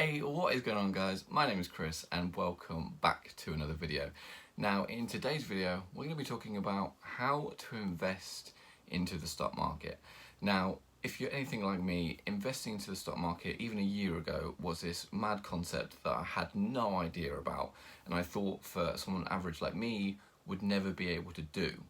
Hey, what is going on guys? My name is Chris and welcome back to another video. Now in today's video we're going to be talking about how to invest into the stock market. Now if you're anything like me, investing into the stock market even a year ago was this mad concept that I had no idea about, and I thought for someone average like me would never be able to do.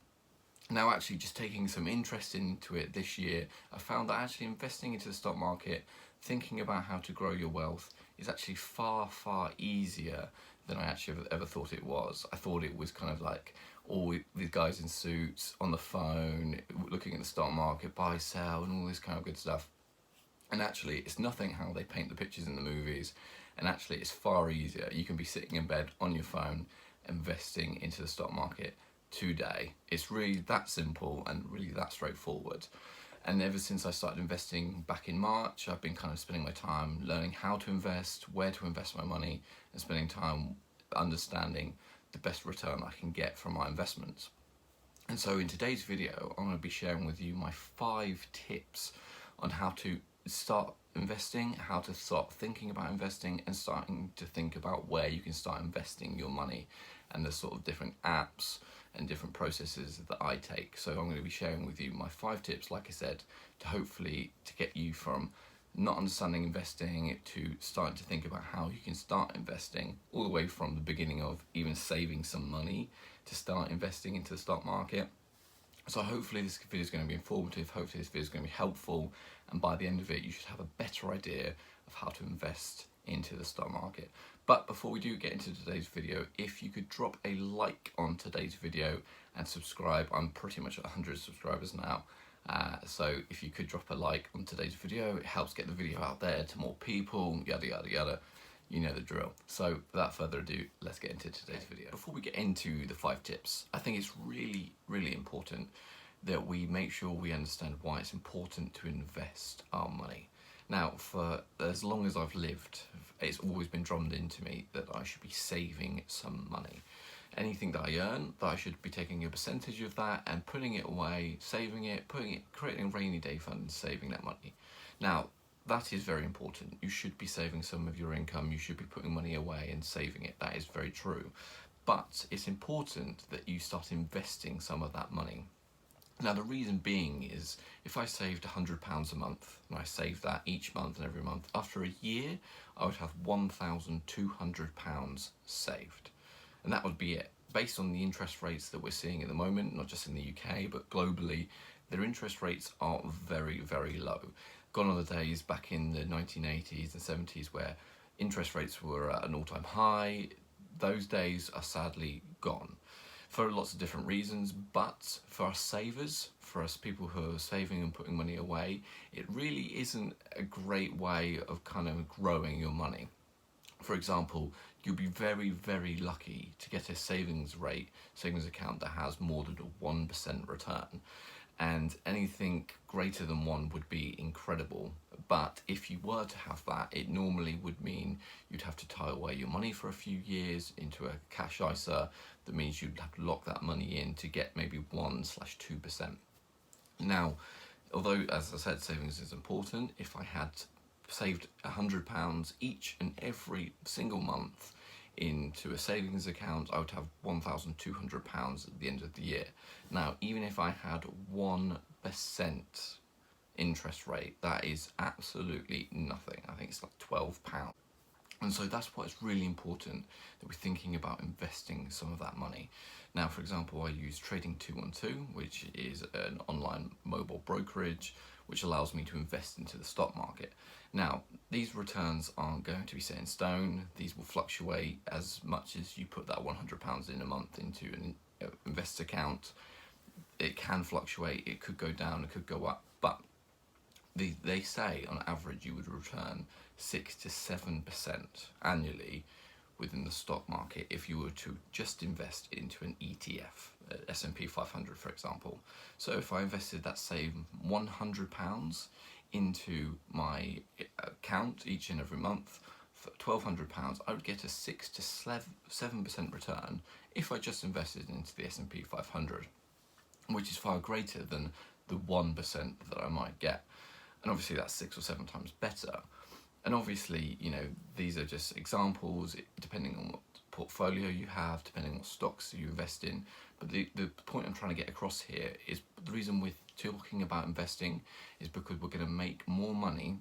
Now actually just taking some interest into it this year, I found that actually investing into the stock market, thinking about how to grow your wealth, is actually far easier than I actually ever thought it was. I thought it was kind of like all these guys in suits on the phone looking at the stock market, buy, sell and all this kind of good stuff. And actually it's nothing how they paint the pictures in the movies, and actually it's far easier. You can be sitting in bed on your phone investing into the stock market today. It's really that simple and really that straightforward. And ever since I started investing back in March, I've been kind of spending my time learning how to invest, where to invest my money, and spending time understanding the best return I can get from my investments. And so in today's video, I'm going to be sharing with you my 5 tips on how to start investing, how to start thinking about investing, and starting to think about where you can start investing your money, and the sort of different apps and different processes that I take. So I'm going to be sharing with you my 5 tips, like I said, to hopefully to get you from not understanding investing to starting to think about how you can start investing, all the way from the beginning of even saving some money to start investing into the stock market. So hopefully this video is going to be informative, hopefully this video is going to be helpful, and by the end of it you should have a better idea of how to invest into the stock market. But before we do get into today's video, if you could drop a like on today's video and subscribe. I'm pretty much at 100 subscribers now, so if you could drop a like on today's video, it helps get the video out there to more people, yada yada yada. You know the drill. So without further ado, let's get into today's video. Before we get into the 5 tips, I think it's really important that we make sure we understand why it's important to invest our money. Now, for as long as I've lived, it's always been drummed into me that I should be saving some money. Anything that I earn, that I should be taking a percentage of that and putting it away, saving it, creating a rainy day fund and saving that money. Now, that is very important. You should be saving some of your income, you should be putting money away and saving it. That is very true. But it's important that you start investing some of that money. Now the reason being is, if I saved £100 a month and I saved that each month and every month, after a year I would have £1,200 saved. And that would be it. Based on the interest rates that we're seeing at the moment, not just in the UK but globally, their interest rates are very low. Gone are the days back in the 1980s and 70s where interest rates were at an all-time high. Those days are sadly gone, for lots of different reasons. But for us savers, for us people who are saving and putting money away, it really isn't a great way of kind of growing your money. For example, you'll be very lucky to get a savings account that has more than a 1% return. And anything greater than 1 would be incredible. But if you were to have that, it normally would mean you'd have to tie away your money for a few years into a cash ISA. That means you'd have to lock that money in to get maybe 1/2%. Now, although as I said savings is important, if I had saved £100 each and every single month into a savings account, I would have £1,200 at the end of the year. Now, even if I had 1% interest rate, that is absolutely nothing. I think it's like £12. And so that's why it's really important that we're thinking about investing some of that money. Now, for example, I use Trading 212, which is an online mobile brokerage, which allows me to invest into the stock market. Now, these returns aren't going to be set in stone. These will fluctuate as much as you put that £100 in a month into an invest account. It can fluctuate, it could go down, it could go up, but they say on average you would return 6 to 7% annually within the stock market if you were to just invest into an ETF, S&P 500 for example. So if I invested that same £100 into my account each and every month for £1,200, I would get a 6 to 7% return if I just invested into the S&P 500, which is far greater than the 1% that I might get. And obviously that's 6 or 7 times better. And obviously, these are just examples, depending on what portfolio you have, depending on what stocks you invest in. But the point I'm trying to get across here is the reason we're talking about investing is because we're going to make more money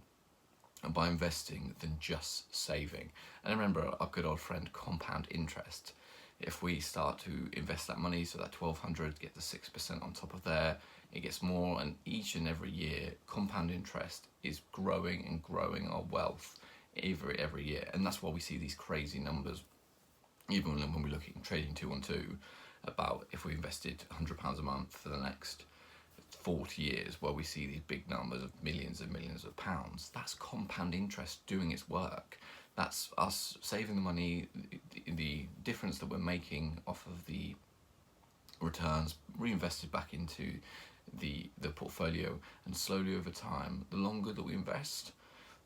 by investing than just saving. And remember our good old friend compound interest. If we start to invest that money, so that 1200 get the 6% on top of there, it gets more, and each and every year compound interest is growing and growing our wealth every year. And that's why we see these crazy numbers, even when we're looking at Trading 212, about if we invested £100 a month for the next 40 years, where we see these big numbers of millions and millions of pounds. That's compound interest doing its work. That's us saving the money, the difference that we're making off of the returns reinvested back into the portfolio, and slowly over time, the longer that we invest,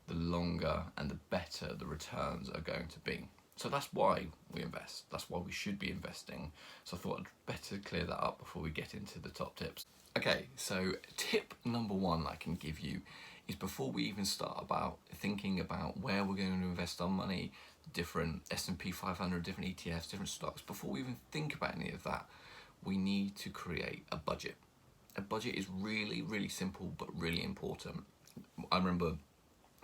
the longer and the better the returns are going to be. So that's why we invest. That's why we should be investing. So I thought I'd better clear that up before we get into the top tips. Okay, so tip number one I can give you is, before we even start about thinking about where we're going to invest our money, different S&P 500, different ETFs, different stocks, before we even think about any of that, we need to create a budget. A budget is really, really simple, but really important. I remember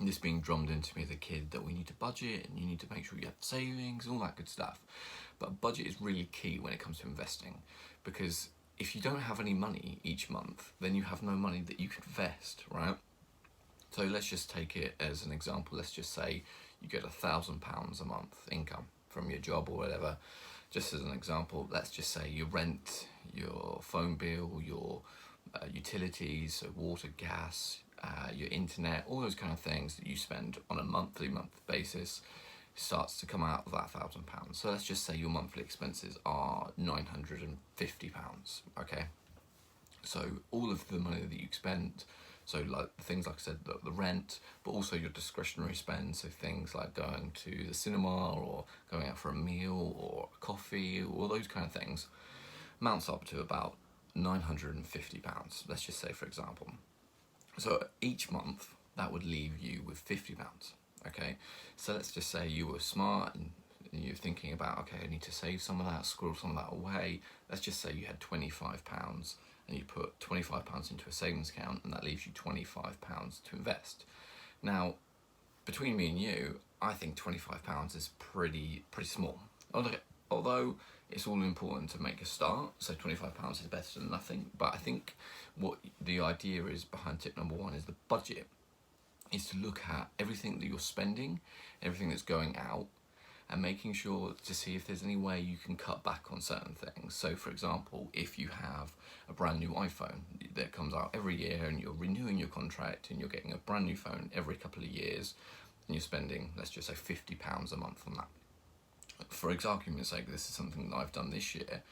this being drummed into me as a kid, that we need to budget and you need to make sure you have savings and all that good stuff. But a budget is really key when it comes to investing, because if you don't have any money each month, then you have no money that you can invest, right? So let's just take it as an example. Let's just say you get £1,000 a month income from your job or whatever. Just as an example, let's just say your rent, your phone bill, your utilities, so water, gas, your internet, all those kind of things that you spend on a month basis starts to come out of that £1,000. So let's just say your monthly expenses are £950, okay? So all of the money that you spend, so like things like I said, the rent, but also your discretionary spend, so things like going to the cinema or going out for a meal or coffee, all those kind of things, mounts up to about £950, let's just say, for example. So each month that would leave you with £50. Okay, so let's just say you were smart and you're thinking about, okay, I need to save some of that, squirrel some of that away. Let's just say you had £25 and you put £25 into a savings account, and that leaves you £25 to invest. Now, between me and you, I think £25 is pretty small. Although it's all important to make a start, so £25 is better than nothing. But I think what the idea is behind tip number one is the budget, is to look at everything that you're spending, everything that's going out, and making sure to see if there's any way you can cut back on certain things. So for example, if you have a brand new iPhone that comes out every year and you're renewing your contract and you're getting a brand new phone every couple of years, and you're spending, let's just say, £50 a month on that. For argument's sake, this is something that I've done this year,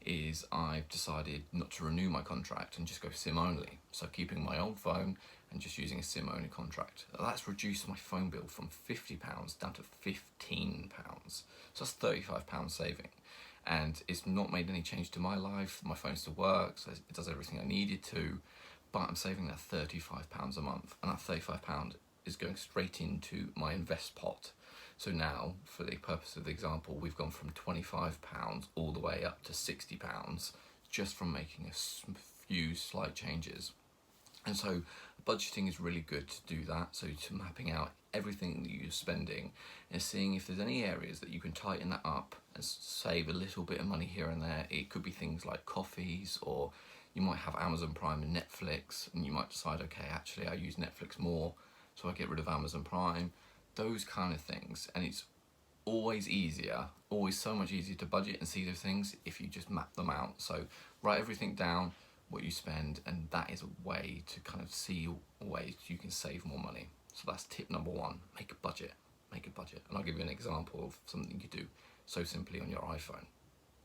is I've decided not to renew my contract and just go SIM only. So keeping my old phone and just using a SIM only contract. That's reduced my phone bill from £50 down to £15. So that's £35 saving. And it's not made any change to my life. My phone still works, it does everything I need it to, but I'm saving that £35 a month, and that £35 is going straight into my invest pot. So now, for the purpose of the example, we've gone from £25 all the way up to £60 just from making a few slight changes. And so budgeting is really good to do that. So to mapping out everything that you're spending and seeing if there's any areas that you can tighten that up and save a little bit of money here and there. It could be things like coffees, or you might have Amazon Prime and Netflix, and you might decide, okay, actually I use Netflix more, so I get rid of Amazon Prime. Those kind of things. And it's always so much easier to budget and see those things if you just map them out. So write everything down, what you spend, and that is a way to kind of see ways you can save more money. So that's tip number one: make a budget. And I'll give you an example of something you do so simply on your iPhone.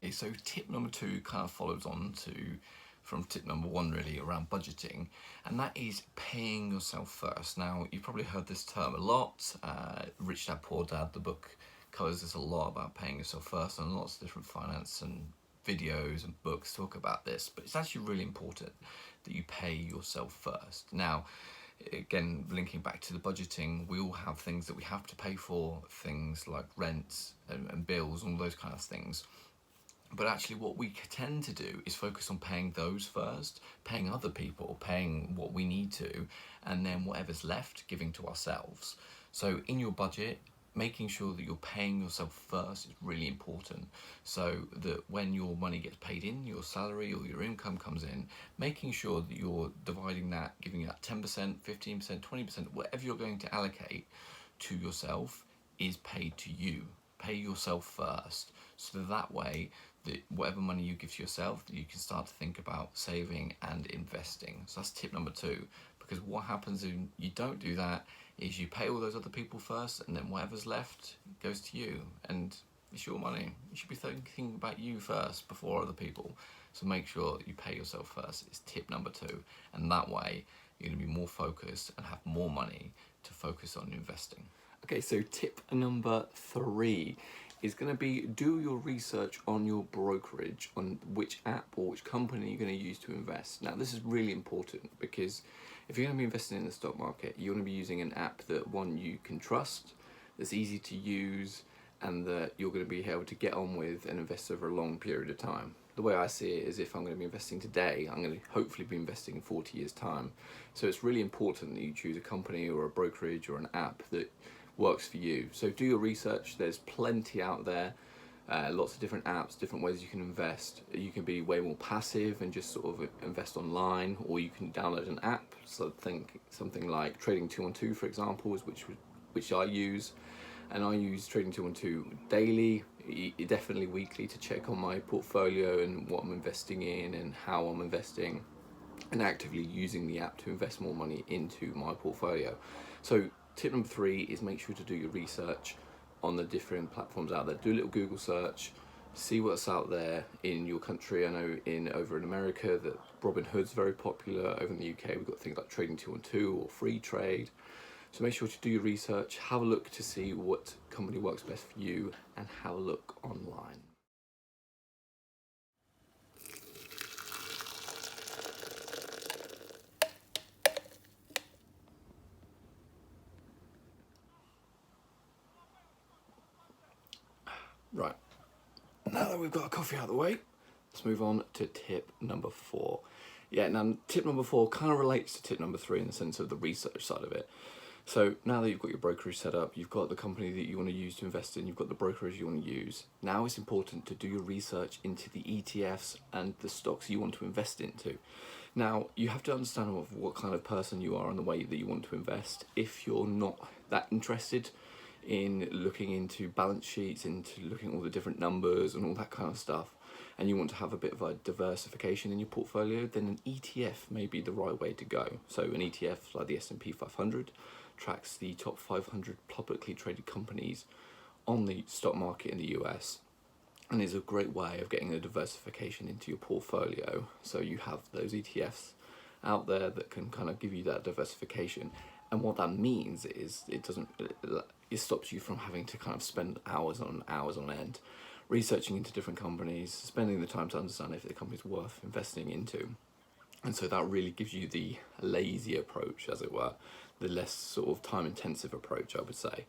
Okay, so tip number two kind of follows on from tip number one, really, around budgeting, and that is paying yourself first. Now, you've probably heard this term a lot. Rich Dad Poor Dad, the book, covers this a lot about paying yourself first, and lots of different finance and videos and books talk about this, but it's actually really important that you pay yourself first. Now, again, linking back to the budgeting, we all have things that we have to pay for, things like rents and bills, all those kind of things. But actually what we tend to do is focus on paying those first, paying other people, paying what we need to, and then whatever's left, giving to ourselves. So in your budget, making sure that you're paying yourself first is really important. So that when your money gets paid in, your salary or your income comes in, making sure that you're dividing that, giving that 10%, 15%, 20%, whatever you're going to allocate to yourself is paid to you. Pay yourself first, so that way that whatever money you give to yourself, you can start to think about saving and investing. So that's tip number 2, because what happens if you don't do that is you pay all those other people first, and then whatever's left goes to you, and it's your money. You should be thinking about you first before other people. So make sure you pay yourself first. It's tip number 2, and that way you're going to be more focused and have more money to focus on investing. Okay, so tip number 3 is going to be do your research on your brokerage, on which app or which company you're going to use to invest. Now, this is really important because if you're going to be investing in the stock market, you want to be using an app that, one, you can trust, that's easy to use, and that you're going to be able to get on with and invest over a long period of time. The way I see it is if I'm going to be investing today, I'm going to hopefully be investing in 40 years' time. So it's really important that you choose a company or a brokerage or an app that works for you. So do your research. There's plenty out there, lots of different apps, different ways you can invest. You can be way more passive and just sort of invest online, or you can download an app. So think something like Trading 212, for example, is which I use, and I use Trading 212 daily, definitely weekly, to check on my portfolio and what I'm investing in and how I'm investing, and actively using the app to invest more money into my portfolio. So tip number 3 is make sure to do your research on the different platforms out there. Do a little Google search, see what's out there in your country. I know over in America that Robinhood's very popular. Over in the UK, we've got things like Trading 212 or Free Trade. So make sure to do your research, have a look to see what company works best for you, and have a look online. Right, now that we've got our coffee out of the way, let's move on to tip number 4. Yeah, now tip number 4 kind of relates to tip number 3 in the sense of the research side of it. So now that you've got your brokerage set up, you've got the company that you want to use to invest in, you've got the brokerage you want to use, now it's important to do your research into the ETFs and the stocks you want to invest into. Now, you have to understand what kind of person you are and the way that you want to invest. If you're not that interested in looking into balance sheets, into looking at all the different numbers and all that kind of stuff, and you want to have a bit of a diversification in your portfolio, then an ETF may be the right way to go. So an ETF like the S&P 500 tracks the top 500 publicly traded companies on the stock market in the US, and is a great way of getting a diversification into your portfolio. So you have those ETFs out there that can kind of give you that diversification. And what that means is it stops you from having to kind of spend hours on end researching into different companies, spending the time to understand if the company's worth investing into. And so that really gives you the lazy approach, as it were, the less sort of time intensive approach, I would say.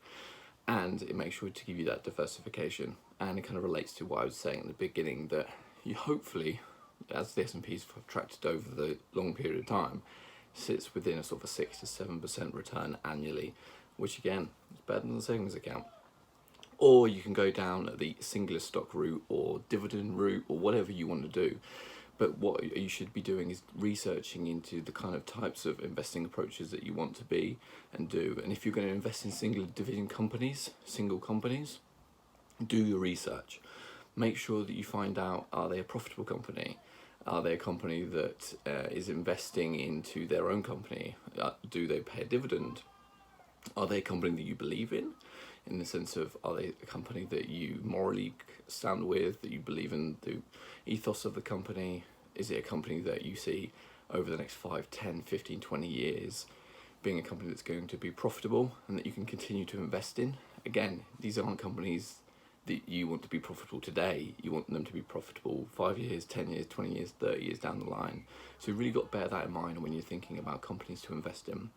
And it makes sure to give you that diversification. And it kind of relates to what I was saying at the beginning, that you hopefully, as the S&P's tracked over the long period of time, sits within a sort of a 6 to 7% return annually, which again is better than the savings account. Or you can go down the singular stock route or dividend route or whatever you want to do. But what you should be doing is researching into the kind of types of investing approaches that you want to be and do. And if you're going to invest in single companies, do your research. Make sure that you find out, are they a profitable company? Are they a company that is investing into their own company? Do they pay a dividend? Are they a company that you believe in the sense of, are they a company that you morally stand with, that you believe in the ethos of the company? Is it a company that you see over the next 5, 10, 15, 20 years being a company that's going to be profitable and that you can continue to invest in? Again, these aren't companies that you want to be profitable today. You want them to be profitable 5 years, 10 years, 20 years, 30 years down the line. So you've really got to bear that in mind when you're thinking about companies to invest in.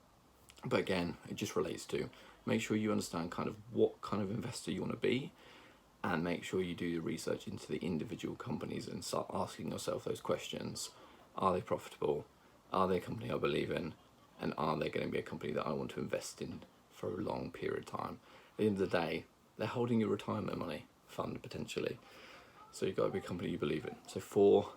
But again, it just relates to make sure you understand kind of what kind of investor you want to be, and make sure you do the research into the individual companies and start asking yourself those questions. Are they profitable? Are they a company I believe in? And are they going to be a company that I want to invest in for a long period of time? At the end of the day, they're holding your retirement money fund potentially. So you've got to be a company you believe in. So 4,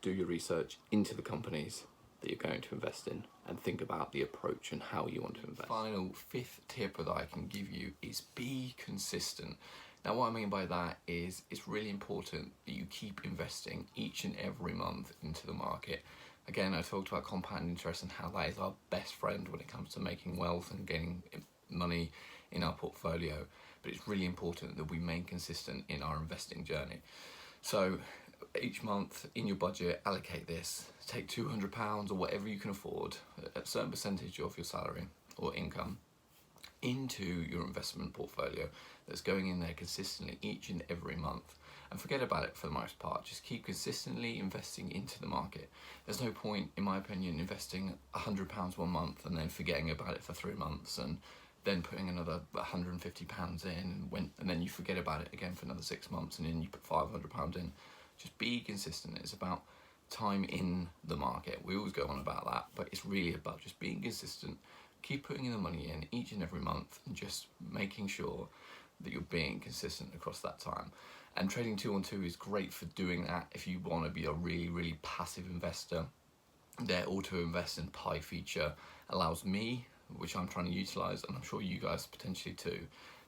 do your research into the companies that you're going to invest in and think about the approach and how you want to invest. Final 5th tip that I can give you is be consistent. Now what I mean by that is it's really important that you keep investing each and every month into the market. Again, I talked about compound interest and how that is our best friend when it comes to making wealth and gaining money in our portfolio. But it's really important that we remain consistent in our investing journey. So each month in your budget, allocate this. Take £200 or whatever you can afford, a certain percentage of your salary or income, into your investment portfolio that's going in there consistently each and every month. And forget about it for the most part. Just keep consistently investing into the market. There's no point, in my opinion, investing £100 one month and then forgetting about it for 3 months and then putting another £150 in and then you forget about it again for another 6 months and then you put £500 in. Just be consistent. It's about time in the market. We always go on about that, but it's really about just being consistent. Keep putting in the money in each and every month and just making sure that you're being consistent across that time. And Trading 212 is great for doing that if you want to be a really passive investor. Their auto invest in pie feature allows me, which I'm trying to utilize, and I'm sure you guys potentially too,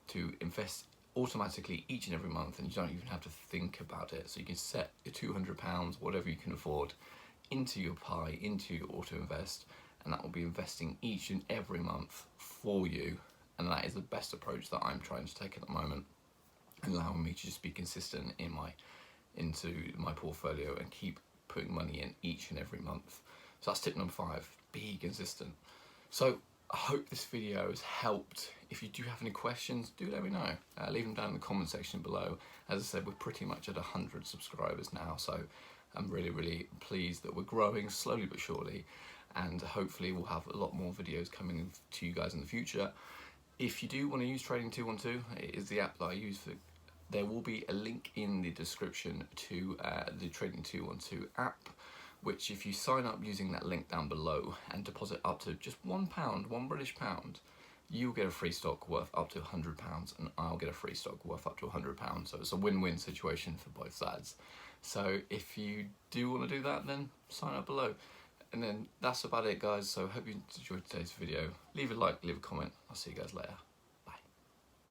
to invest automatically each and every month, and you don't even have to think about it. So you can set your £200, whatever you can afford, into your pie, into your auto invest, and that will be investing each and every month for you. And that is the best approach that I'm trying to take at the moment, allowing me to just be consistent into my portfolio and keep putting money in each and every month. So that's tip number 5, be consistent. So I hope this video has helped. If you do have any questions, do let me know. Leave them down in the comment section below. As I said, we're pretty much at 100 subscribers now, so I'm really pleased that we're growing slowly but surely, and hopefully we'll have a lot more videos coming to you guys in the future. If you do want to use Trading 212, it is the app that I use for. There will be a link in the description to the Trading 212 app, which if you sign up using that link down below and deposit up to just £1, £1 British pound, you'll get a free stock worth up to £100 and I'll get a free stock worth up to £100. So it's a win-win situation for both sides. So if you do want to do that, then sign up below. And then that's about it, guys. So I hope you enjoyed today's video. Leave a like, leave a comment. I'll see you guys later.